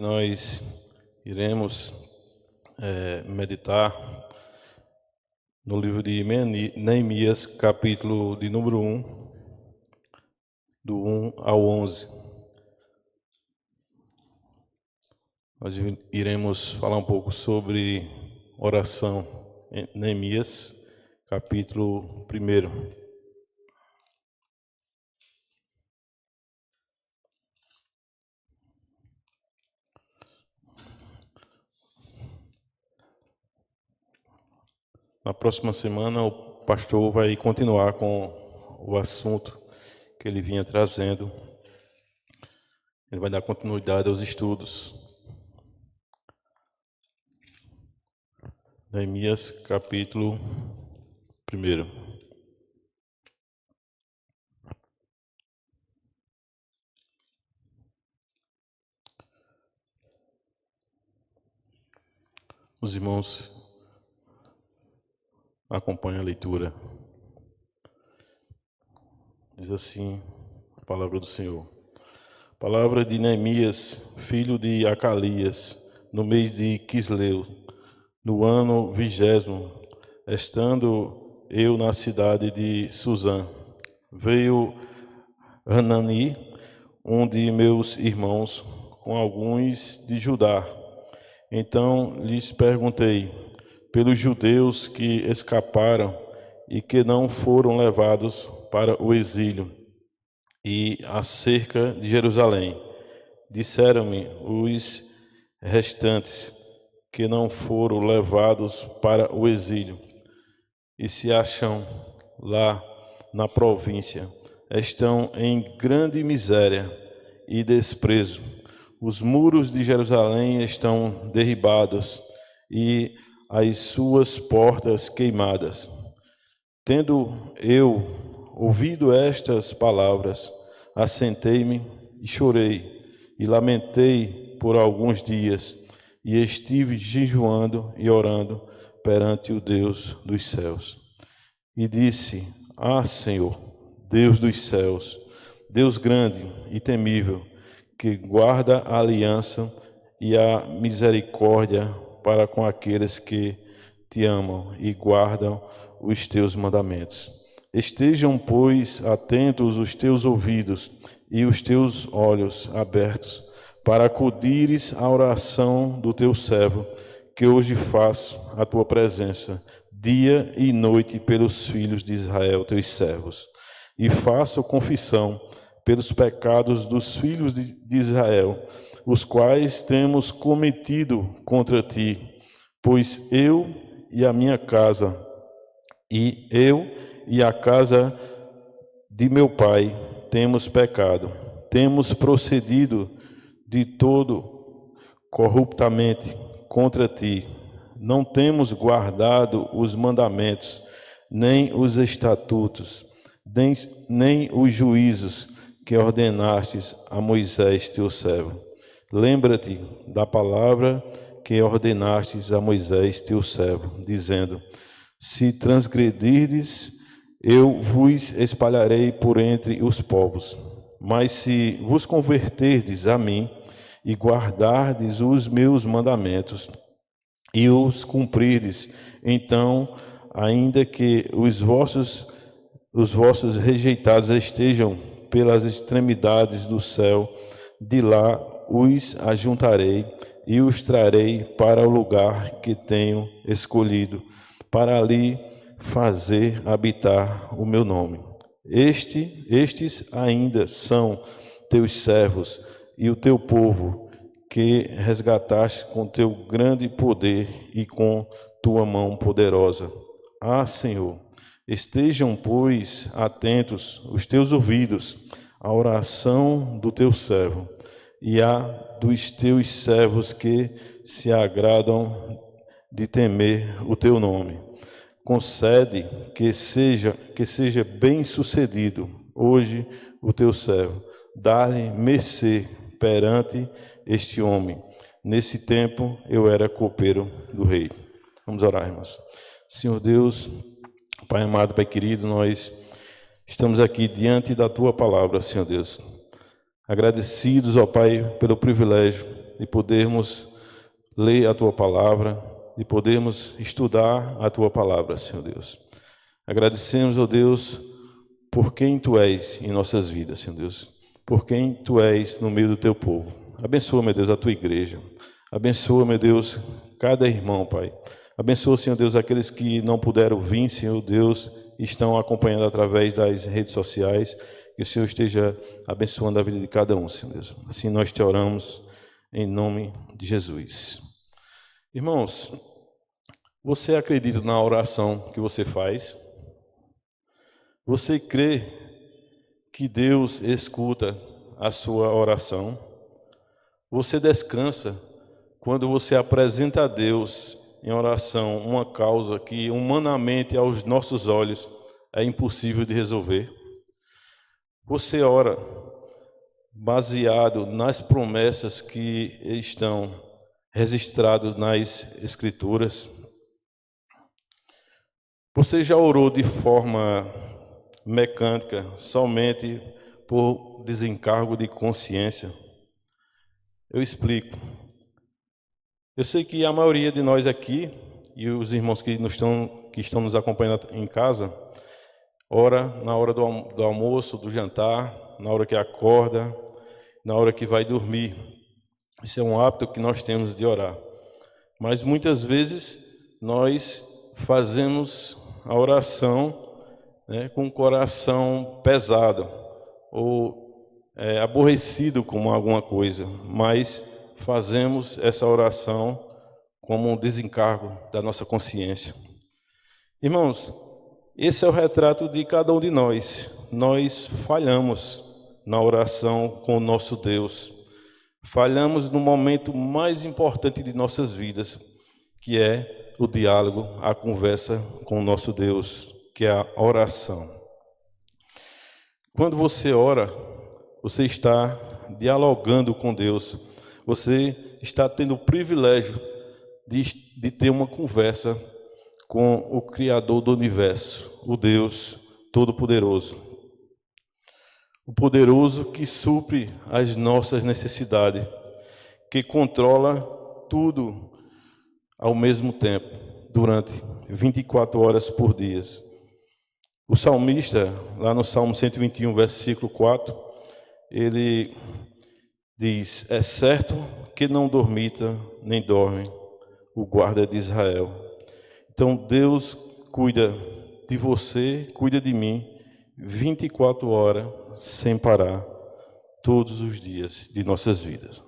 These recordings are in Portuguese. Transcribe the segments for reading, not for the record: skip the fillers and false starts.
Nós iremos meditar no livro de Neemias, capítulo de número 1, do 1 ao 11. Nós iremos falar um pouco sobre oração em Neemias, capítulo 1. Na próxima semana, o pastor vai continuar com o assunto que ele vinha trazendo. Ele vai dar continuidade aos estudos. Neemias, capítulo 1. Os irmãos acompanhem a leitura. Diz assim a palavra do Senhor. Palavra de Neemias, filho de Acalias, no mês de Quisleu, no ano 20º, estando eu na cidade de Suzã, veio Hanani, um de meus irmãos, com alguns de Judá. Então lhes perguntei pelos judeus que escaparam e que não foram levados para o exílio, e acerca de Jerusalém. Disseram-me os restantes que não foram levados para o exílio e se acham lá na província, estão em grande miséria e desprezo. Os muros de Jerusalém estão derribados e as suas portas queimadas. Tendo eu ouvido estas palavras, assentei-me e chorei e lamentei por alguns dias, e estive jejuando e orando perante o Deus dos céus. E disse: Ah, Senhor, Deus dos céus, Deus grande e temível, que guarda a aliança e a misericórdia para com aqueles que te amam e guardam os teus mandamentos. Estejam, pois, atentos os teus ouvidos e os teus olhos abertos, para acudires à oração do teu servo, que hoje faço à tua presença, dia e noite, pelos filhos de Israel, teus servos. E faço confissão pelos pecados dos filhos de Israel, os quais temos cometido contra ti, pois eu e a minha casa, e eu e a casa de meu pai temos pecado, temos procedido de todo corruptamente contra ti, não temos guardado os mandamentos, nem os estatutos, nem os juízos que ordenastes a Moisés teu servo. Lembra-te da palavra que ordenastes a Moisés teu servo, dizendo: se transgredirdes, eu vos espalharei por entre os povos. Mas se vos converterdes a mim e guardardes os meus mandamentos e os cumprirdes, então, ainda que os vossos rejeitados estejam pelas extremidades do céu, de lá os ajuntarei e os trarei para o lugar que tenho escolhido, para ali fazer habitar o meu nome. Estes ainda são teus servos e o teu povo, que resgataste com teu grande poder e com tua mão poderosa. Ah, Senhor, estejam, pois, atentos os teus ouvidos à oração do teu servo e à dos teus servos que se agradam de temer o teu nome. Concede que seja bem sucedido hoje o teu servo. Dá-lhe mercê perante este homem. Nesse tempo eu era copeiro do rei. Vamos orar, irmãos. Senhor Deus, Pai amado, Pai querido, nós estamos aqui diante da tua palavra, Senhor Deus. Agradecidos, ó Pai, pelo privilégio de podermos ler a Tua palavra, de podermos estudar a Tua palavra, Senhor Deus. Agradecemos, ó Deus, por quem Tu és em nossas vidas, Senhor Deus, por quem Tu és no meio do Teu povo. Abençoa, meu Deus, a Tua igreja. Abençoa, meu Deus, cada irmão, Pai. Abençoa, Senhor Deus, aqueles que não puderam vir, Senhor Deus, estão acompanhando através das redes sociais. Que o Senhor esteja abençoando a vida de cada um, Senhor Deus. Assim nós te oramos em nome de Jesus. Irmãos, você acredita na oração que você faz? Você crê que Deus escuta a sua oração? Você descansa quando você apresenta a Deus em oração uma causa que humanamente aos nossos olhos é impossível de resolver? Você ora baseado nas promessas que estão registradas nas Escrituras? Você já orou de forma mecânica, somente por desencargo de consciência? Eu explico. Eu sei que a maioria de nós aqui, e os irmãos que estão nos acompanhando em casa, ora na hora do almoço, do jantar, na hora que acorda, na hora que vai dormir. Esse é um hábito que nós temos de orar. Mas muitas vezes nós fazemos a oração, né, com o coração pesado ou aborrecido com alguma coisa, mas fazemos essa oração como um desencargo da nossa consciência. Irmãos, esse é o retrato de cada um de nós. Nós falhamos na oração com o nosso Deus. Falhamos no momento mais importante de nossas vidas, que é o diálogo, a conversa com o nosso Deus, que é a oração. Quando você ora, você está dialogando com Deus. Você está tendo o privilégio de ter uma conversa com o Criador do Universo, o Deus Todo-Poderoso. O poderoso que supre as nossas necessidades, que controla tudo ao mesmo tempo, durante 24 horas por dia. O salmista, lá no Salmo 121, versículo 4, ele diz: é certo que não dormita nem dorme o guarda de Israel. Então Deus cuida de você, cuida de mim, 24 horas sem parar, todos os dias de nossas vidas.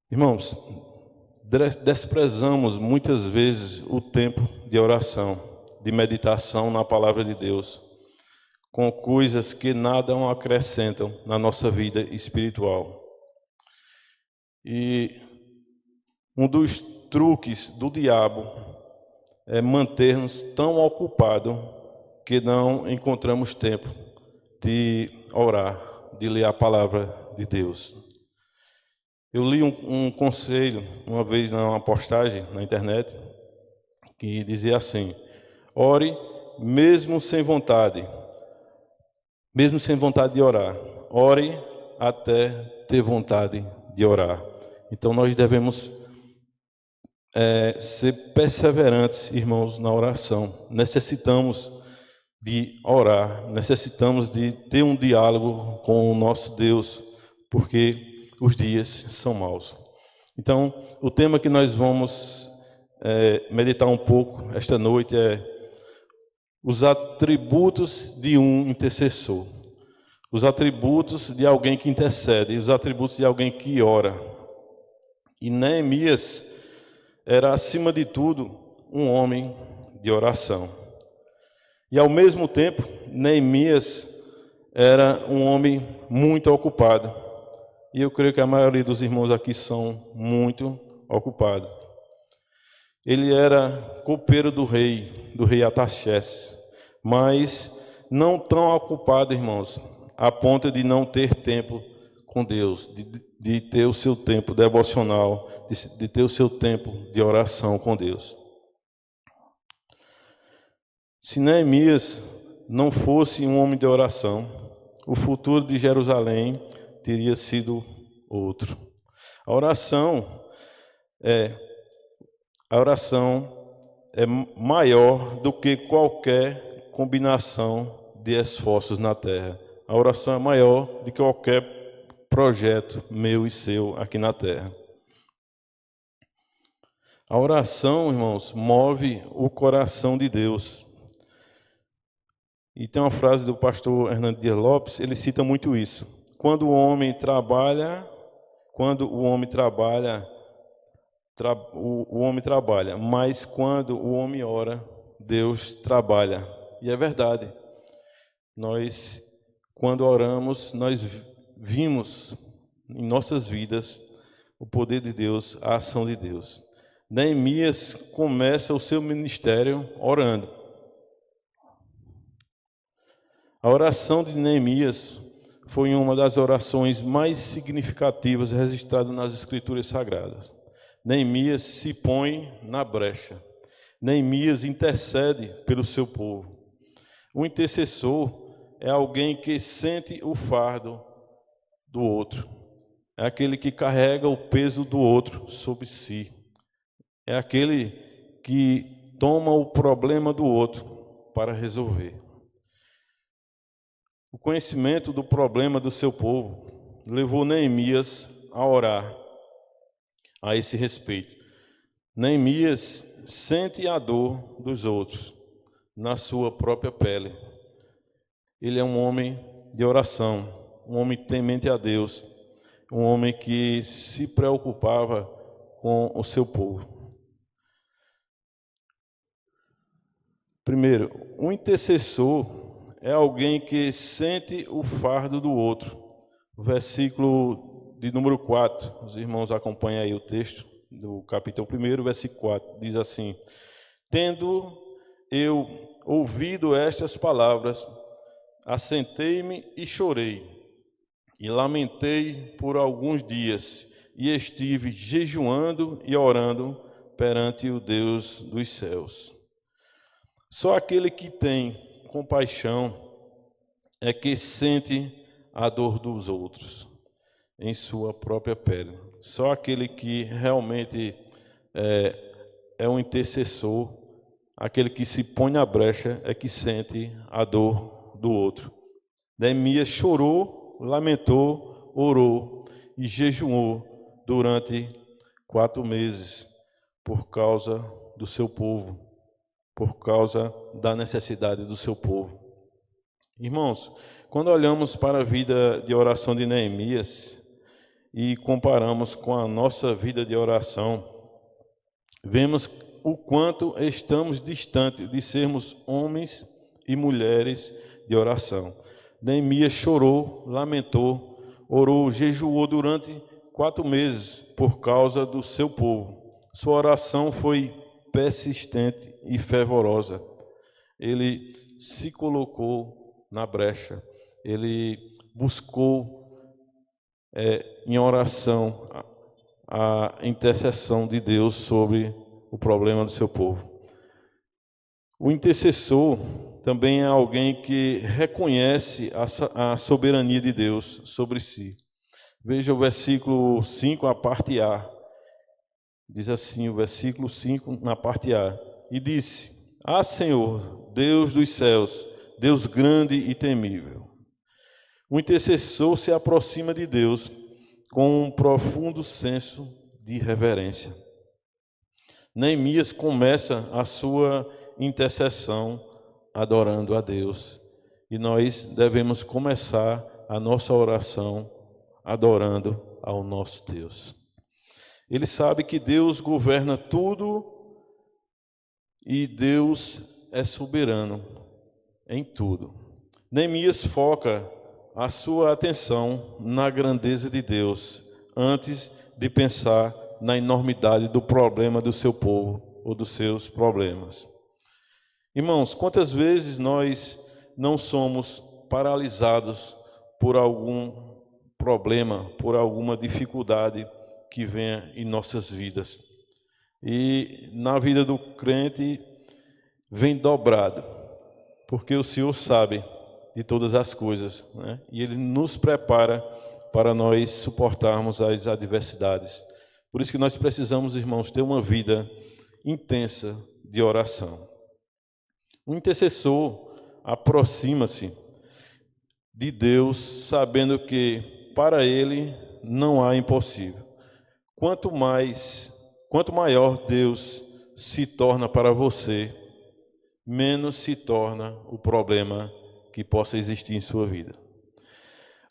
Irmãos, desprezamos muitas vezes o tempo de oração, de meditação na palavra de Deus, com coisas que nada acrescentam na nossa vida espiritual. E um dos truques do diabo é manter-nos tão ocupados que não encontramos tempo de orar, de ler a palavra de Deus. Eu li um conselho uma vez numa postagem na internet que dizia assim: ore mesmo sem vontade de orar, ore até ter vontade de orar. Então nós devemos ser perseverantes, irmãos, na oração. Necessitamos de orar, necessitamos de ter um diálogo com o nosso Deus, porque os dias são maus. Então, o tema que nós vamos meditar um pouco esta noite é os atributos de um intercessor. Os atributos de alguém que intercede, os atributos de alguém que ora. E Neemias era, acima de tudo, um homem de oração. E, ao mesmo tempo, Neemias era um homem muito ocupado. E eu creio que a maioria dos irmãos aqui são muito ocupados. Ele era copeiro do rei Artaxerxes, mas não tão ocupado, irmãos, a ponto de não ter tempo com Deus, de ter o seu tempo devocional, de ter o seu tempo de oração com Deus. Se Neemias não fosse um homem de oração, o futuro de Jerusalém teria sido outro. A oração é maior do que qualquer combinação de esforços na terra. A oração é maior do que qualquer projeto meu e seu aqui na terra. A oração, irmãos, move o coração de Deus. E tem uma frase do pastor Hernando Dias Lopes, ele cita muito isso. Quando o homem trabalha, o homem trabalha, mas quando o homem ora, Deus trabalha. E é verdade. Nós, quando oramos, nós vimos em nossas vidas o poder de Deus, a ação de Deus. Neemias começa o seu ministério orando. A oração de Neemias foi uma das orações mais significativas registradas nas Escrituras Sagradas. Neemias se põe na brecha. Neemias intercede pelo seu povo. O intercessor é alguém que sente o fardo do outro. É aquele que carrega o peso do outro sobre si. É aquele que toma o problema do outro para resolver. O conhecimento do problema do seu povo levou Neemias a orar a esse respeito. Neemias sente a dor dos outros na sua própria pele. Ele é um homem de oração, um homem temente a Deus, um homem que se preocupava com o seu povo. Primeiro, um intercessor é alguém que sente o fardo do outro. O versículo de número 4, os irmãos acompanham aí o texto do capítulo 1, versículo 4, diz assim: Tendo eu ouvido estas palavras, assentei-me e chorei, e lamentei por alguns dias, e estive jejuando e orando perante o Deus dos céus. Só aquele que tem compaixão é que sente a dor dos outros em sua própria pele. Só aquele que realmente é um intercessor, aquele que se põe na brecha, é que sente a dor do outro. Neemias chorou, lamentou, orou e jejuou durante 4 meses por causa do seu povo, por causa da necessidade do seu povo. Irmãos, quando olhamos para a vida de oração de Neemias e comparamos com a nossa vida de oração, vemos o quanto estamos distantes de sermos homens e mulheres de oração. Neemias chorou, lamentou, orou, jejuou durante 4 meses por causa do seu povo. Sua oração foi persistente e fervorosa. Ele se colocou na brecha. Ele buscou em oração a intercessão de Deus sobre o problema do seu povo. O intercessor também é alguém que reconhece a soberania de Deus sobre si. Veja o versículo 5, a parte A. Diz assim, o versículo 5, na parte A. E disse: Ah, Senhor, Deus dos céus, Deus grande e temível. O intercessor se aproxima de Deus com um profundo senso de reverência. Neemias começa a sua intercessão adorando a Deus. E nós devemos começar a nossa oração adorando ao nosso Deus. Ele sabe que Deus governa tudo e Deus é soberano em tudo. Neemias foca a sua atenção na grandeza de Deus antes de pensar na enormidade do problema do seu povo ou dos seus problemas. Irmãos, quantas vezes nós não somos paralisados por algum problema, por alguma dificuldade que venha em nossas vidas? E na vida do crente vem dobrado, porque o Senhor sabe de todas as coisas, né? E Ele nos prepara para nós suportarmos as adversidades. Por isso que nós precisamos, irmãos, ter uma vida intensa de oração. O intercessor aproxima-se de Deus sabendo que para ele não há impossível. Quanto maior Deus se torna para você, menos se torna o problema que possa existir em sua vida.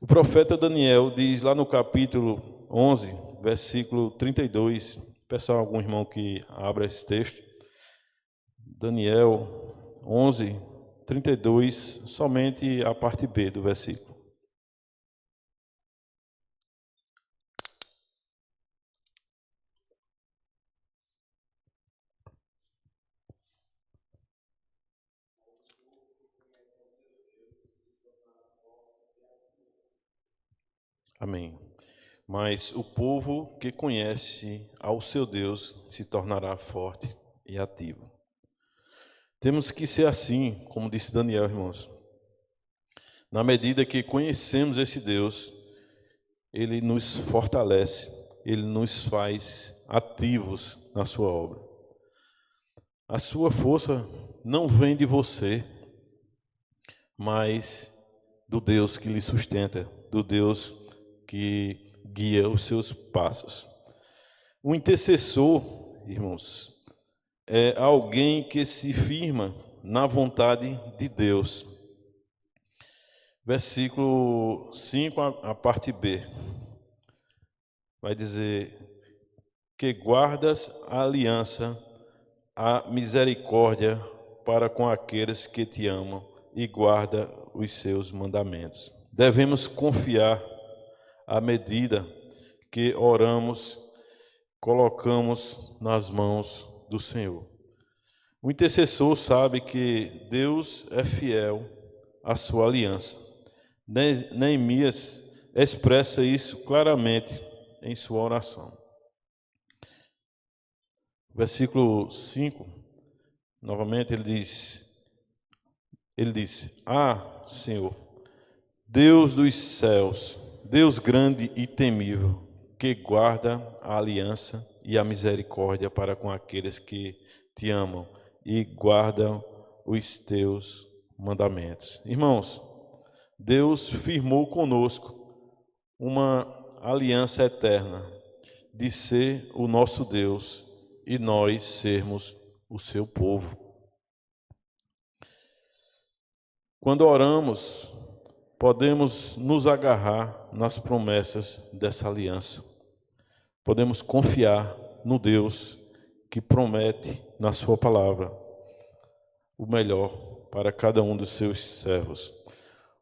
O profeta Daniel diz lá no capítulo 11, versículo 32, peço a algum irmão que abra esse texto. Daniel 11, 32, somente a parte B do versículo. Amém. Mas o povo que conhece ao seu Deus se tornará forte e ativo. Temos que ser assim, como disse Daniel, irmãos. Na medida que conhecemos esse Deus, Ele nos fortalece, Ele nos faz ativos na sua obra. A sua força não vem de você, mas do Deus que lhe sustenta, do Deus que guia os seus passos. O intercessor, irmãos, é alguém que se firma na vontade de Deus. Versículo 5, a parte B, vai dizer que guardas a aliança, a misericórdia para com aqueles que te amam e guarda os seus mandamentos. Devemos confiar à medida que oramos, colocamos nas mãos do Senhor. O intercessor sabe que Deus é fiel à sua aliança. Neemias expressa isso claramente em sua oração. Versículo 5, novamente ele diz: Ah, Senhor, Deus dos céus, Deus grande e temível, que guarda a aliança e a misericórdia para com aqueles que te amam e guardam os teus mandamentos. Irmãos, Deus firmou conosco uma aliança eterna de ser o nosso Deus e nós sermos o seu povo. Quando oramos, podemos nos agarrar nas promessas dessa aliança. Podemos confiar no Deus que promete na sua palavra o melhor para cada um dos seus servos.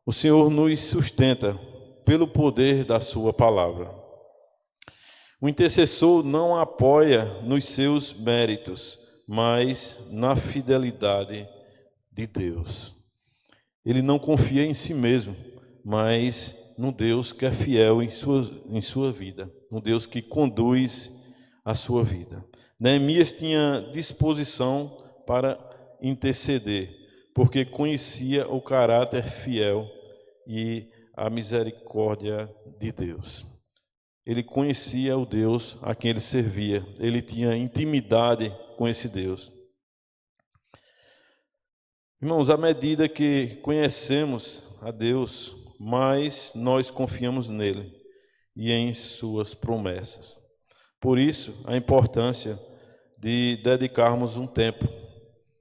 O Senhor nos sustenta pelo poder da sua palavra. O intercessor não apoia nos seus méritos, mas na fidelidade de Deus. Ele não confia em si mesmo, mas no Deus que é fiel em sua vida, no Deus que conduz a sua vida. Neemias tinha disposição para interceder, porque conhecia o caráter fiel e a misericórdia de Deus. Ele conhecia o Deus a quem ele servia, ele tinha intimidade com esse Deus. Irmãos, à medida que conhecemos a Deus, mais nós confiamos nele e em suas promessas. Por isso, a importância de dedicarmos um tempo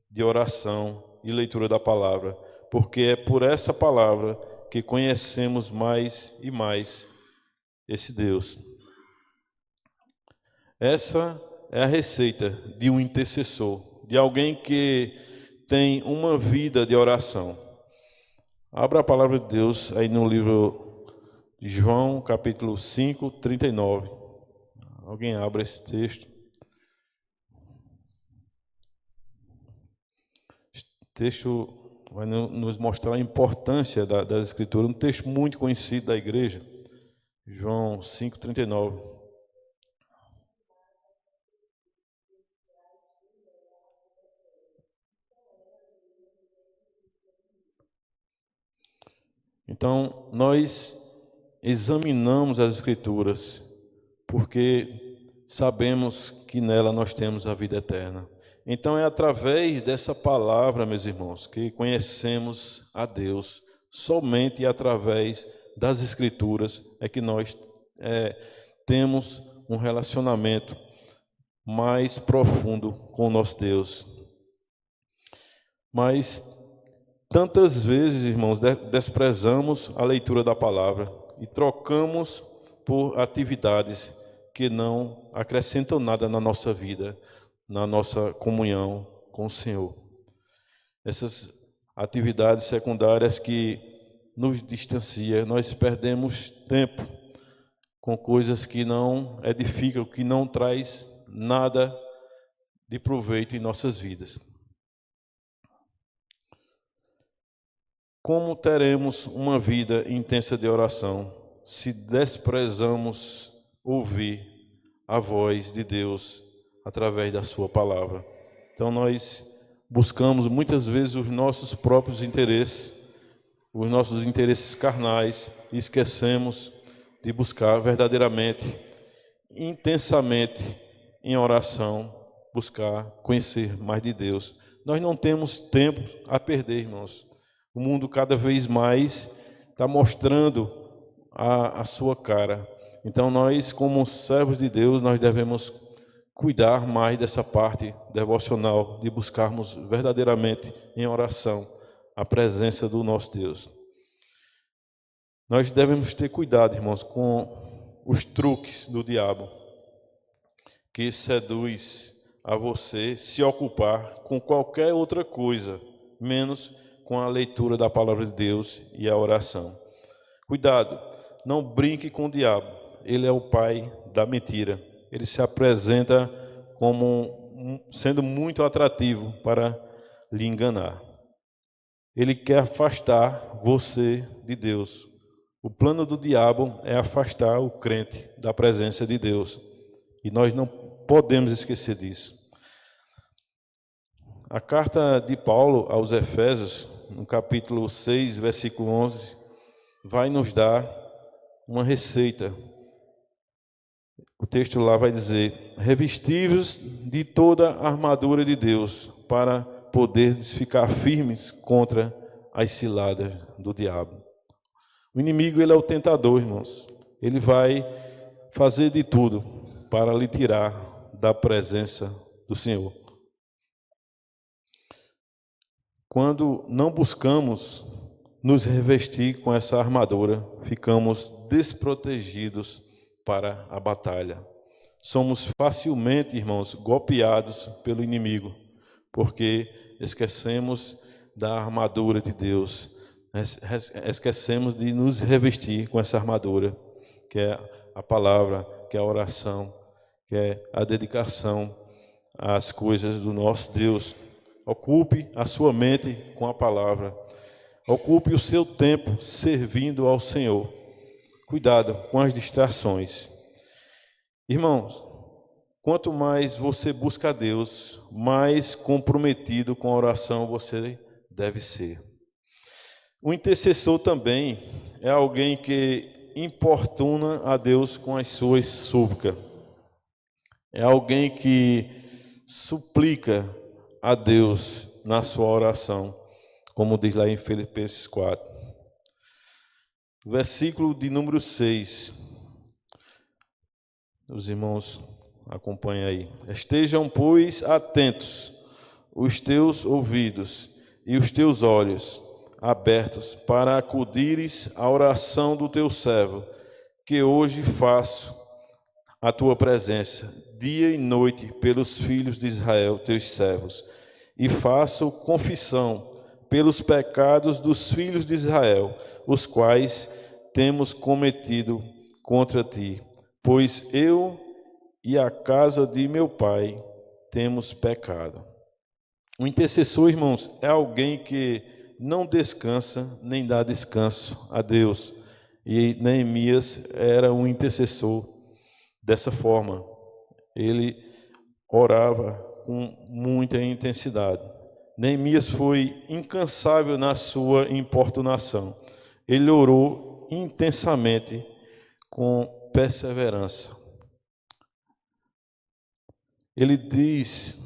de oração e leitura da palavra, porque é por essa palavra que conhecemos mais e mais esse Deus. Essa é a receita de um intercessor, de alguém que tem uma vida de oração. Abra a palavra de Deus aí no livro de João, capítulo 5, 39. Alguém abra esse texto. Este texto vai nos mostrar a importância das Escrituras, um texto muito conhecido da igreja. João 5, 39. Então, nós examinamos as Escrituras, porque sabemos que nela nós temos a vida eterna. Então, é através dessa palavra, meus irmãos, que conhecemos a Deus. Somente através das Escrituras é que nós temos um relacionamento mais profundo com o nosso Deus. Mas tantas vezes, irmãos, desprezamos a leitura da palavra e trocamos por atividades que não acrescentam nada na nossa vida, na nossa comunhão com o Senhor. Essas atividades secundárias que nos distanciam, nós perdemos tempo com coisas que não edificam, que não traz nada de proveito em nossas vidas. Como teremos uma vida intensa de oração se desprezamos ouvir a voz de Deus através da sua palavra? Então nós buscamos muitas vezes os nossos próprios interesses, os nossos interesses carnais, e esquecemos de buscar verdadeiramente, intensamente em oração, buscar conhecer mais de Deus. Nós não temos tempo a perder, irmãos. O mundo cada vez mais está mostrando a sua cara. Então nós, como servos de Deus, nós devemos cuidar mais dessa parte devocional, de buscarmos verdadeiramente em oração a presença do nosso Deus. Nós devemos ter cuidado, irmãos, com os truques do diabo, que seduz a você se ocupar com qualquer outra coisa, menos com a leitura da palavra de Deus e a oração. Cuidado, não brinque com o diabo. Ele é o pai da mentira. Ele se apresenta como sendo muito atrativo para lhe enganar. Ele quer afastar você de Deus. O plano do diabo é afastar o crente da presença de Deus. E nós não podemos esquecer disso. A carta de Paulo aos Efésios, no capítulo 6, versículo 11, vai nos dar uma receita. O texto lá vai dizer: revestivos de toda a armadura de Deus, para poderes ficar firmes contra as ciladas do diabo. O inimigo, ele é o tentador, irmãos. Ele vai fazer de tudo para lhe tirar da presença do Senhor. Quando não buscamos nos revestir com essa armadura, ficamos desprotegidos para a batalha. Somos facilmente, irmãos, golpeados pelo inimigo, porque esquecemos da armadura de Deus, esquecemos de nos revestir com essa armadura, que é a palavra, que é a oração, que é a dedicação às coisas do nosso Deus. Ocupe a sua mente com a palavra. Ocupe o seu tempo servindo ao Senhor. Cuidado com as distrações. Irmãos, quanto mais você busca a Deus, mais comprometido com a oração você deve ser. O intercessor também é alguém que importuna a Deus com as suas súplicas. É alguém que suplica a Deus na sua oração, como diz lá em Filipenses 4. Versículo de número 6. Os irmãos acompanhem aí. Estejam, pois, atentos os teus ouvidos e os teus olhos abertos para acudires à oração do teu servo, que hoje faço a tua presença, dia e noite, pelos filhos de Israel, teus servos, e faço confissão pelos pecados dos filhos de Israel, os quais temos cometido contra ti, pois eu e a casa de meu pai temos pecado. O intercessor, irmãos, é alguém que não descansa nem dá descanso a Deus. E Neemias era um intercessor dessa forma. Ele orava com muita intensidade. Neemias foi incansável na sua importunação. ele orou intensamente com perseverança. Ele diz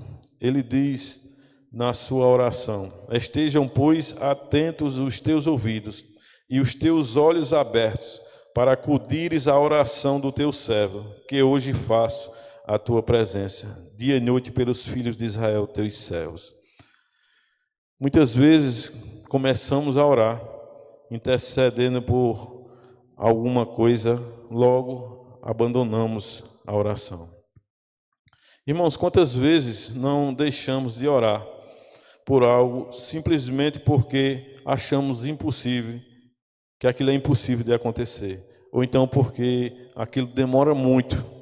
na sua oração: estejam, pois, atentos os teus ouvidos e os teus olhos abertos, para acudires à oração do teu servo, que hoje faço a tua presença, dia e noite pelos filhos de Israel, teus servos. Muitas vezes começamos a orar, intercedendo por alguma coisa, logo abandonamos a oração. Irmãos, quantas vezes não deixamos de orar por algo simplesmente porque achamos impossível, que aquilo é impossível de acontecer, ou então porque aquilo demora muito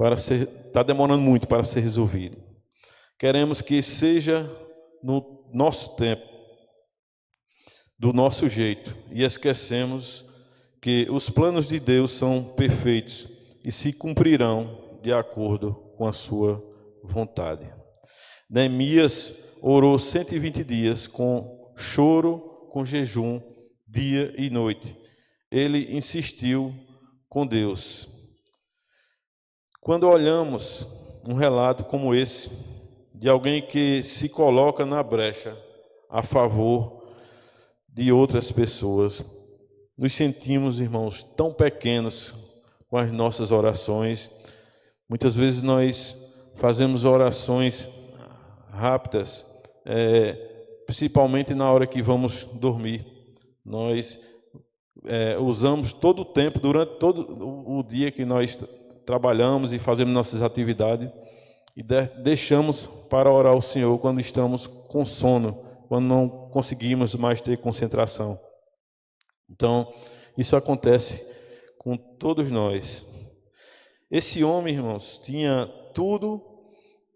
está demorando muito para ser resolvido. Queremos que seja no nosso tempo, do nosso jeito, e esquecemos que os planos de Deus são perfeitos e se cumprirão de acordo com a sua vontade. Neemias orou 120 dias com choro, com jejum, dia e noite. Ele insistiu com Deus. Quando olhamos um relato como esse, de alguém que se coloca na brecha a favor de outras pessoas, nos sentimos, irmãos, tão pequenos com as nossas orações. Muitas vezes nós fazemos orações rápidas, principalmente na hora que vamos dormir. Nós usamos todo o tempo, durante todo o dia que nós trabalhamos e fazemos nossas atividades, e deixamos para orar ao Senhor quando estamos com sono, quando não conseguimos mais ter concentração. Então, isso acontece com todos nós. Esse homem, irmãos, tinha tudo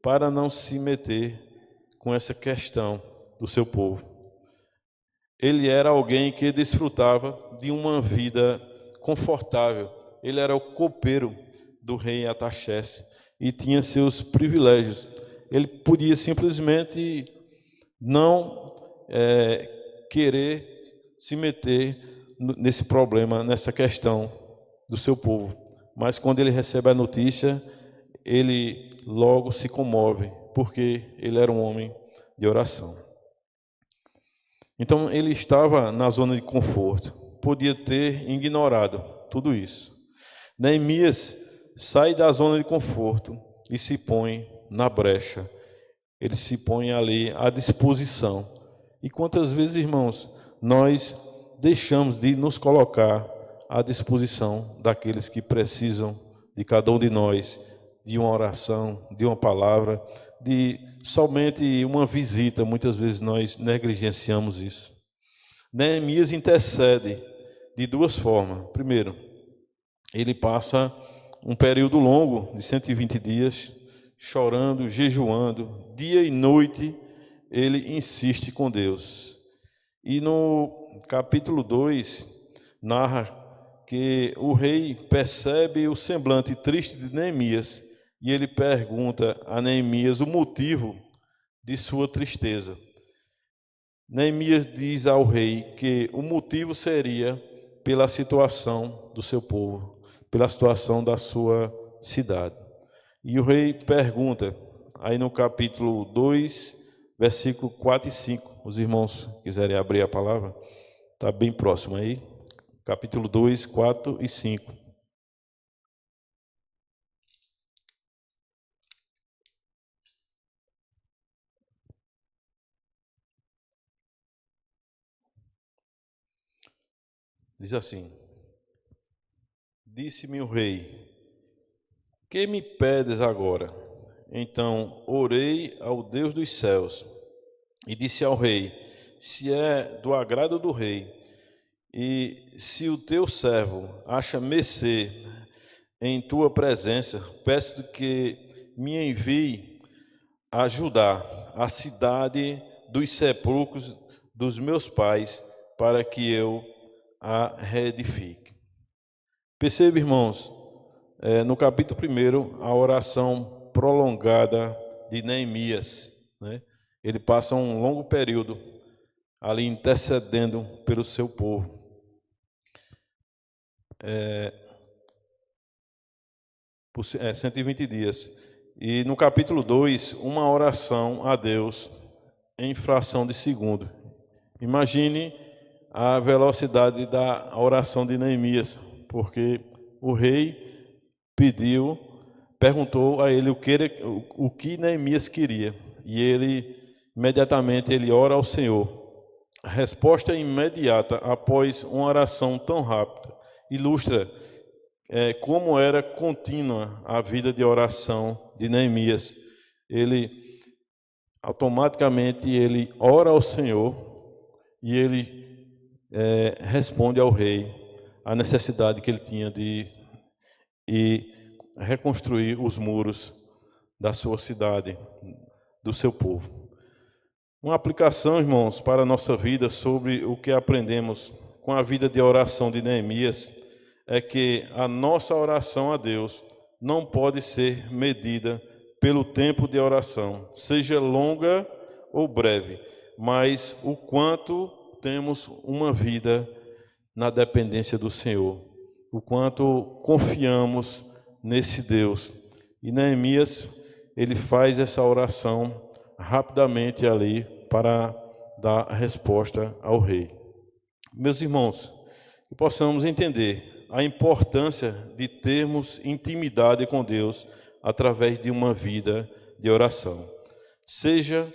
para não se meter com essa questão do seu povo. Ele era alguém que desfrutava de uma vida confortável. Ele era o copeiro do rei Artaxerxes e tinha seus privilégios. Ele podia simplesmente não querer se meter nesse problema, nessa questão do seu povo. Mas quando ele recebe a notícia, ele logo se comove, porque ele era um homem de oração. Então ele estava na zona de conforto, podia ter ignorado tudo isso. Neemias sai da zona de conforto e se põe na brecha. Ele se põe ali à disposição. E quantas vezes, irmãos, nós deixamos de nos colocar à disposição daqueles que precisam de cada um de nós, de uma oração, de uma palavra, de somente uma visita. Muitas vezes nós negligenciamos isso. Neemias intercede de duas formas. Primeiro, ele passa um período longo de 120 dias, chorando, jejuando, dia e noite, ele insiste com Deus. E no capítulo 2, narra que o rei percebe o semblante triste de Neemias e ele pergunta a Neemias o motivo de sua tristeza. Neemias diz ao rei que o motivo seria pela situação do seu povo, pela situação da sua cidade. E o rei pergunta, aí no capítulo 2, versículo 4 e 5, os irmãos quiserem abrir a palavra, está bem próximo aí. Capítulo 2, 4 e 5. Diz assim: disse-me o rei, que me pedes agora? Então orei ao Deus dos céus e disse ao rei, se é do agrado do rei, e se o teu servo acha mercê em tua presença, peço que me envie a ajudar a cidade dos sepulcros dos meus pais, para que eu a reedifique. Perceba, irmãos, no capítulo 1, a oração prolongada de Neemias, né? Ele passa um longo período ali intercedendo pelo seu povo. 120 dias. E no capítulo 2, uma oração a Deus em fração de segundo. Imagine a velocidade da oração de Neemias, porque o rei perguntou a ele o que Neemias queria, e ele imediatamente ele ora ao Senhor. A resposta imediata após uma oração tão rápida ilustra como era contínua a vida de oração de Neemias. Ele automaticamente ele ora ao Senhor e ele responde ao rei a necessidade que ele tinha de reconstruir os muros da sua cidade, do seu povo. Uma aplicação, irmãos, para a nossa vida sobre o que aprendemos com a vida de oração de Neemias é que a nossa oração a Deus não pode ser medida pelo tempo de oração, seja longa ou breve, mas o quanto temos uma vida na dependência do Senhor, o quanto confiamos nesse Deus. E Neemias, ele faz essa oração rapidamente ali para dar a resposta ao rei. Meus irmãos, que possamos entender a importância de termos intimidade com Deus através de uma vida de oração. Seja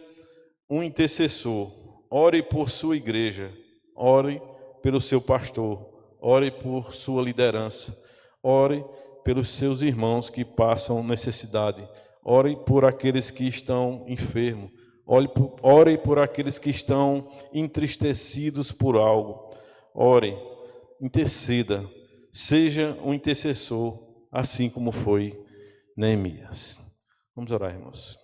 um intercessor, ore por sua igreja, ore pelo seu pastor, ore por sua liderança, ore pelos seus irmãos que passam necessidade, ore por aqueles que estão enfermos, ore por aqueles que estão entristecidos por algo, ore, interceda, seja um intercessor, assim como foi Neemias. Vamos orar, irmãos.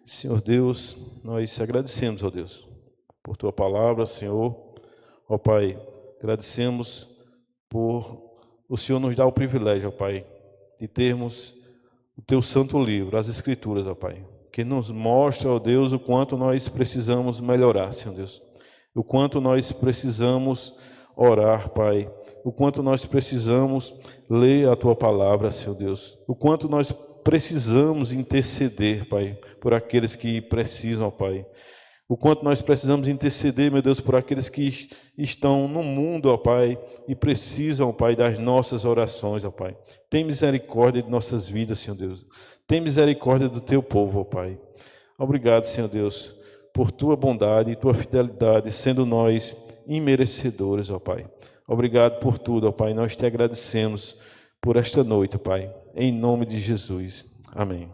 Senhor Deus, nós agradecemos, ó Deus, por Tua palavra, Senhor. Ó Pai, agradecemos por o Senhor nos dar o privilégio, ó Pai, de termos o Teu santo livro, as Escrituras, ó Pai, que nos mostra, ó Deus, o quanto nós precisamos melhorar, Senhor Deus, o quanto nós precisamos orar, Pai, o quanto nós precisamos ler a Tua palavra, Senhor Deus, o quanto nós precisamos interceder, Pai, por aqueles que precisam, Pai, o quanto nós precisamos interceder, meu Deus, por aqueles que estão no mundo, ó Pai, e precisam, ó Pai, das nossas orações, ó Pai. Tem misericórdia de nossas vidas, Senhor Deus. Tem misericórdia do Teu povo, ó Pai. Obrigado, Senhor Deus, por Tua bondade e Tua fidelidade, sendo nós imerecedores, ó Pai. Obrigado por tudo, ó Pai. Nós Te agradecemos por esta noite, ó Pai. Em nome de Jesus. Amém.